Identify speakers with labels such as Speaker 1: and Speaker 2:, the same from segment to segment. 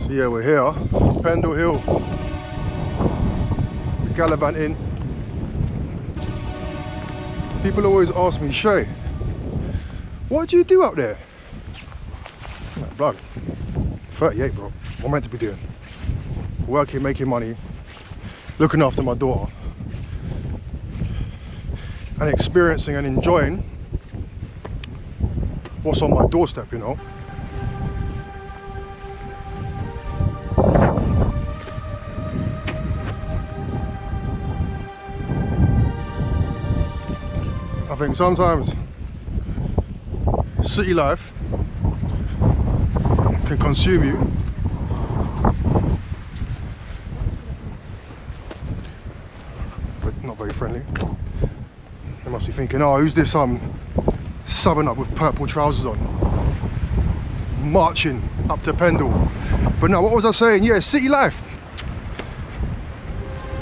Speaker 1: So yeah, we're here, Pendle Hill, Gallivanting. People always ask me, Shay, what do you do up there? I'm like, blood, 38 bro, what am I meant to be doing? Working, making money, looking after my daughter, and experiencing and enjoying what's on my doorstep, you know. I think sometimes city life can consume you, but not very friendly. They must be thinking, oh, who's this southern up with purple trousers on, marching up to Pendle. But no, what was I saying? Yeah, city life.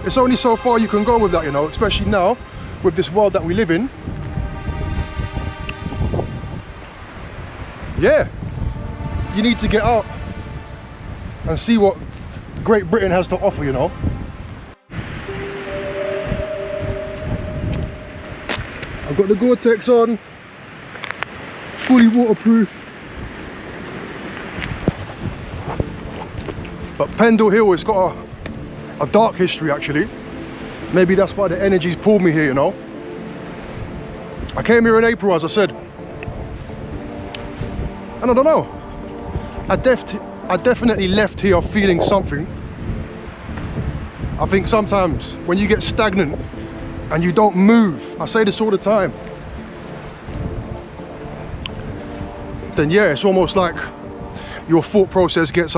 Speaker 1: It's only so far you can go with that, you know, especially now with this world that we live in. Yeah, you need to get out and see what Great Britain has to offer, you know. I've got the Gore-Tex on, fully waterproof. But Pendle Hill, it's got a dark history actually. Maybe that's why the energy's pulled me here, you know. I came here in April, as I said. And I don't know, I definitely left here feeling something. I think sometimes when you get stagnant and you don't move, I say this all the time, then yeah, it's almost like your thought process gets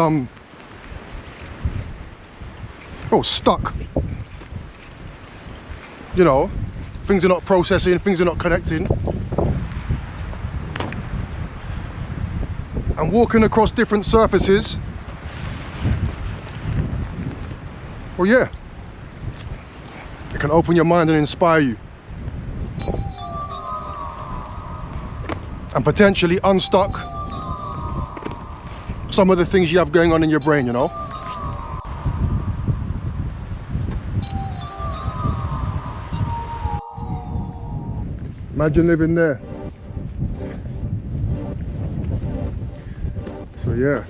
Speaker 1: stuck. You know, things are not processing, things are not connecting. And walking across different surfaces, well yeah, it can open your mind and inspire you. And potentially unstuck some of the things you have going on in your brain, you know. Imagine living there. So yeah,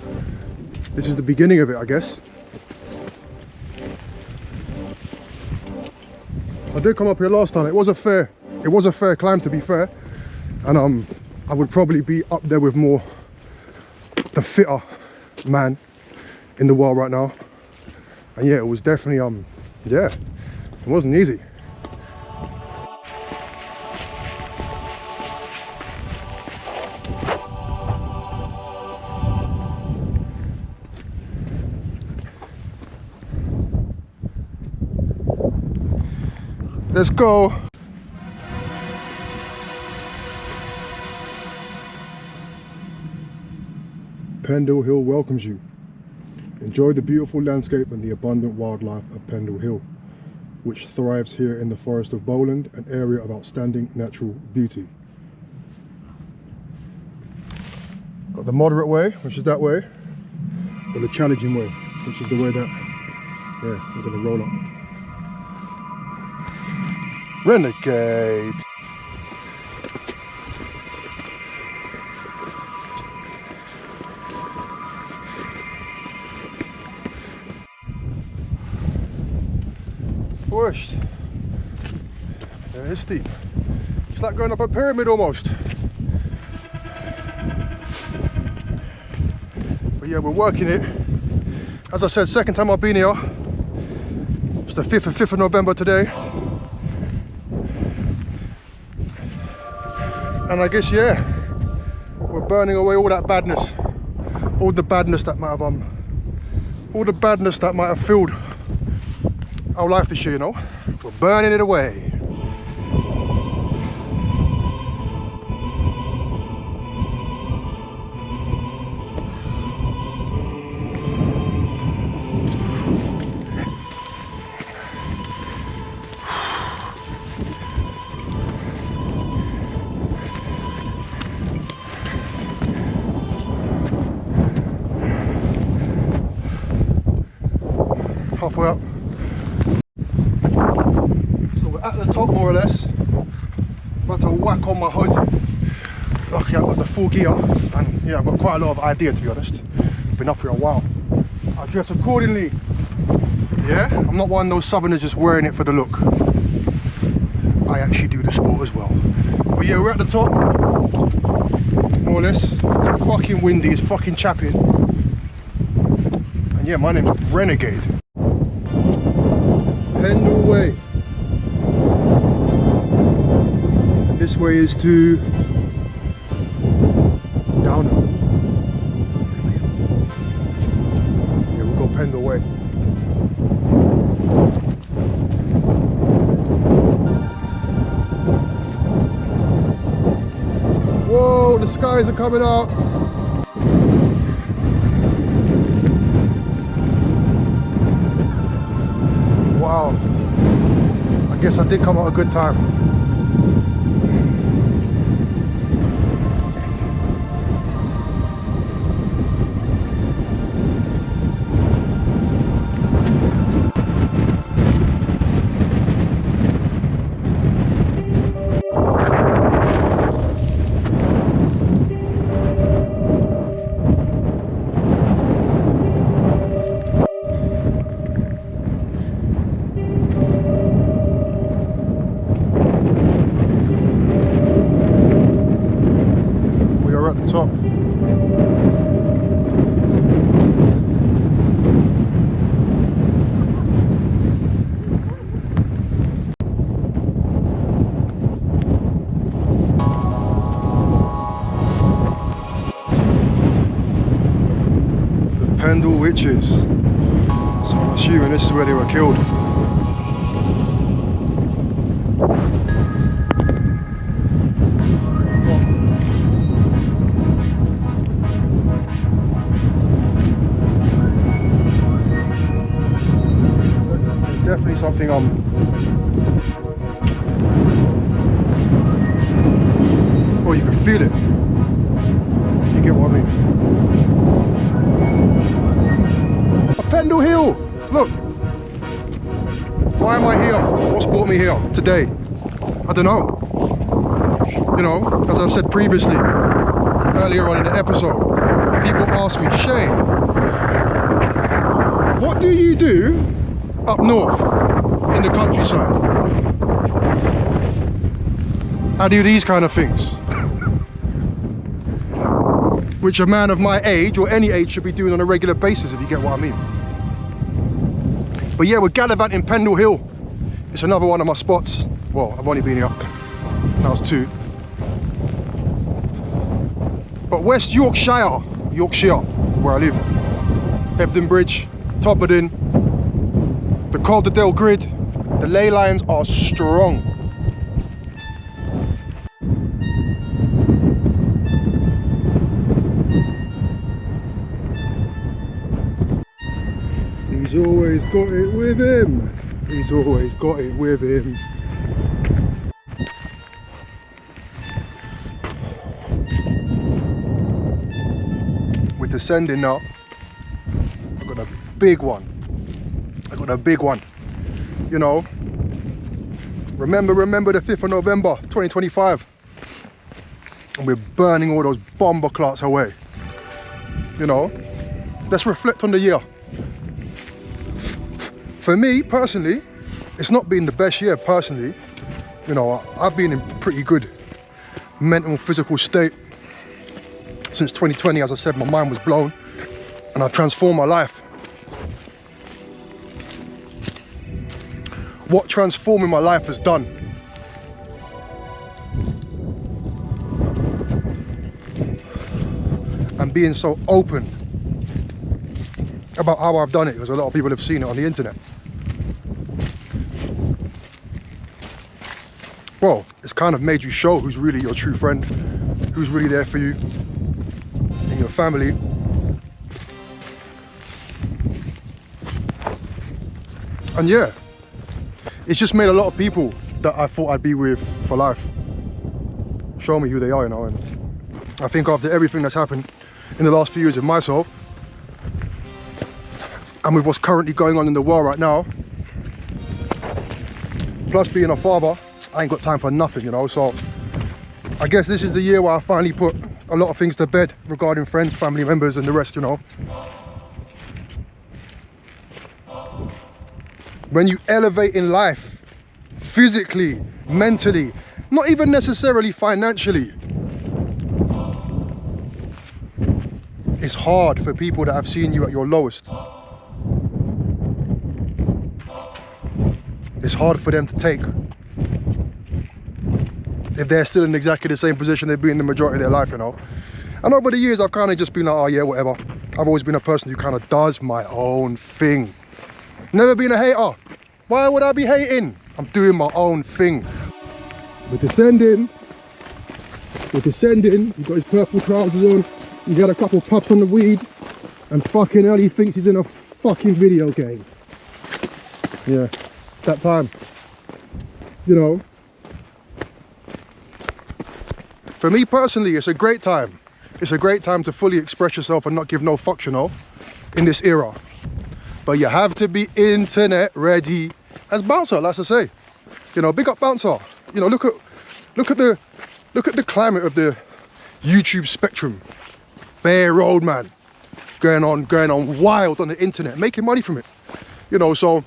Speaker 1: this is the beginning of it, I guess. I did come up here last time. It was a fair climb, to be fair, and I would probably be up there with the fitter man in the world right now. And yeah, it was definitely yeah, it wasn't easy. Let's go. Pendle Hill welcomes you. Enjoy the beautiful landscape and the abundant wildlife of Pendle Hill, which thrives here in the Forest of Bowland, an area of outstanding natural beauty. Got the moderate way, which is that way, or the challenging way, which is the way that, yeah, we're gonna roll up. Renegade. Worst. Yeah, it's steep. It's like going up a pyramid almost. But yeah, we're working it. As I said, second time I've been here. It's the 5th of November today. And I guess, yeah, we're burning away all that badness, all the badness that might have filled our life this year, you know. We're burning it away. halfway up. So we're at the top more or less. About to whack on my hood. Lucky I've got the full gear, and yeah, I've got quite a lot of idea, to be honest. Been up here a while. I dress accordingly. Yeah, I'm not one of those southerners just wearing it for the look. I actually do the sport as well. But yeah, we're at the top, more or less. It's fucking windy, it's fucking chapping. And yeah, my name's Renegade. Pendle Way. And this way is to Downer. Yeah, we'll go Pendle Way. Whoa, the skies are coming out. Wow. I guess I did come at a good time. Top. The Pendle Witches. So I'm assuming this is where they were killed. Definitely something oh, you can feel it. You get what I mean? A Pendle Hill! Look! Why am I here? What's brought me here today? I don't know. You know, as I've said previously, earlier on in the episode, people ask me, Shane, what do you do up north in the countryside? I do these kind of things, which a man of my age or any age should be doing on a regular basis, if you get what I mean. But yeah, we're gallivanting Pendle Hill. It's another one of my spots. Well, I've only been here, now it's 2. But West Yorkshire, where I live. Hebden Bridge, Todmorden, the Calderdale grid, the ley lines are strong. He's always got it with him. He's always got it with him. We're descending now. I've got a big one. You know, remember the 5th of November 2025, and we're burning all those bomber clots away. You know, let's reflect on the year. For me personally, it's not been the best year personally. You know, I've been in pretty good mental and physical state since 2020. As I said, my mind was blown and I've transformed my life. What transforming my life has done. And being so open about how I've done it, because a lot of people have seen it on the internet. Well, it's kind of made you show who's really your true friend, who's really there for you and your family. And yeah, it's just made a lot of people that I thought I'd be with for life show me who they are, you know. And I think after everything that's happened in the last few years of myself, and with what's currently going on in the world right now, plus being a father, I ain't got time for nothing, you know. So I guess this is the year where I finally put a lot of things to bed regarding friends, family members and the rest, you know. When you elevate in life, physically, mentally, not even necessarily financially, it's hard for people that have seen you at your lowest. It's hard for them to take if they're still in exactly the same position they've been in the majority of their life, you know. And over the years I've kind of just been like, oh yeah, whatever. I've always been a person who kind of does my own thing. Never been a hater. Why would I be hating? I'm doing my own thing. We're descending. We're descending. He's got his purple trousers on. He's had a couple puffs on the weed. And fucking hell, he thinks he's in a fucking video game. Yeah, that time. You know. For me personally, it's a great time. It's a great time to fully express yourself and not give no fucks, you know, in this era. But you have to be internet ready. As Bouncer likes to say, you know, big up Bouncer. You know, look at the climate of the YouTube spectrum. Bare road man, going on wild on the internet, making money from it. You know, so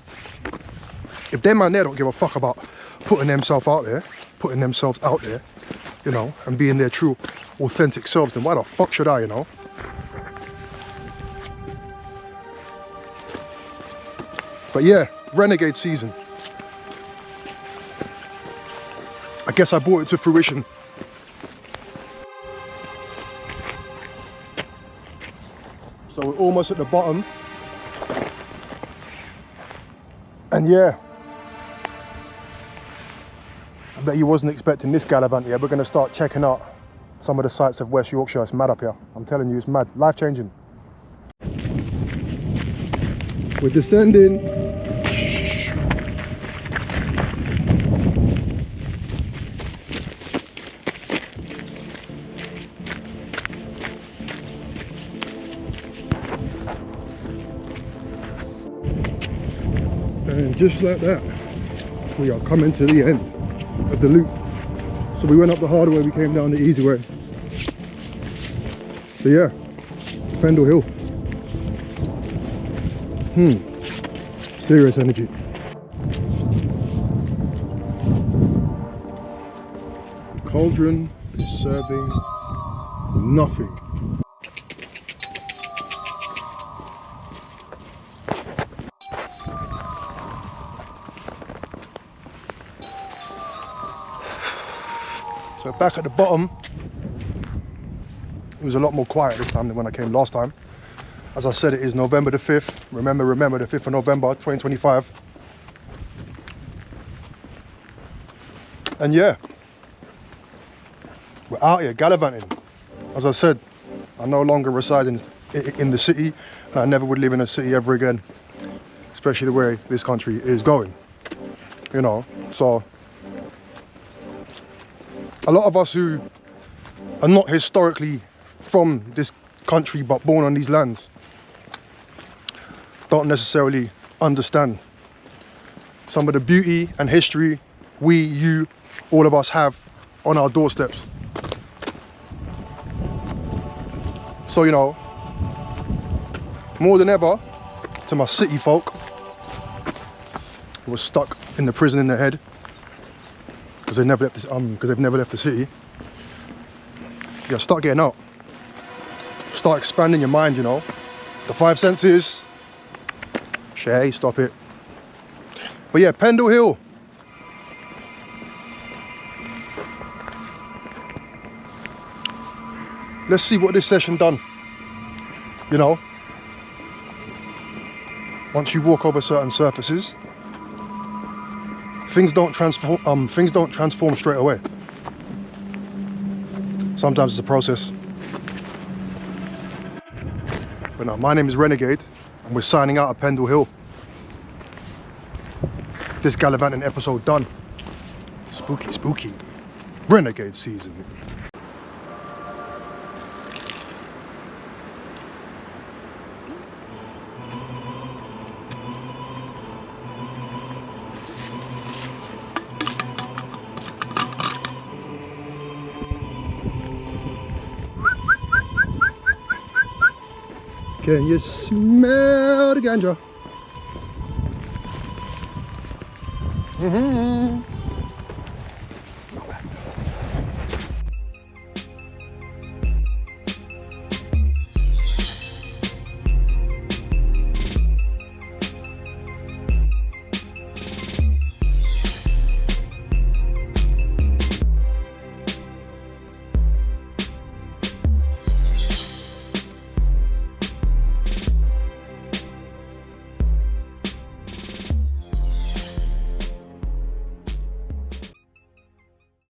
Speaker 1: if them man there don't give a fuck about putting themselves out there, you know, and being their true, authentic selves, then why the fuck should I, you know? But yeah, Renegade season. I guess I brought it to fruition. So we're almost at the bottom. And yeah, I bet you wasn't expecting this Gallivanting. Yeah, we're going to start checking out some of the sights of West Yorkshire. It's mad up here. I'm telling you, it's mad. Life-changing. We're descending. And just like that, we are coming to the end of the loop. So we went up the hard way, we came down the easy way. But yeah, Pendle Hill. Serious energy. The cauldron is serving nothing. So back at the bottom, it was a lot more quiet this time than when I came last time. As I said, it is November the 5th. Remember, the 5th of November, 2025. And yeah, we're out here gallivanting. As I said, I no longer reside in the city, and I never would live in a city ever again, especially the way this country is going, you know. So a lot of us who are not historically from this country but born on these lands don't necessarily understand some of the beauty and history you, all of us have on our doorsteps. So, you know, more than ever, to my city folk who were stuck in the prison in their head because they've never left the city, yeah, start getting out. Start expanding your mind, you know. The five senses. Shay, stop it. But yeah, Pendle Hill. Let's see what this session done. You know, once you walk over certain surfaces, things don't transform straight away. Sometimes it's a process. But no, my name is Renegade, and we're signing out at Pendle Hill. This Gallivanting episode done. Spooky, spooky. Renegade season. Can you smell the ganja?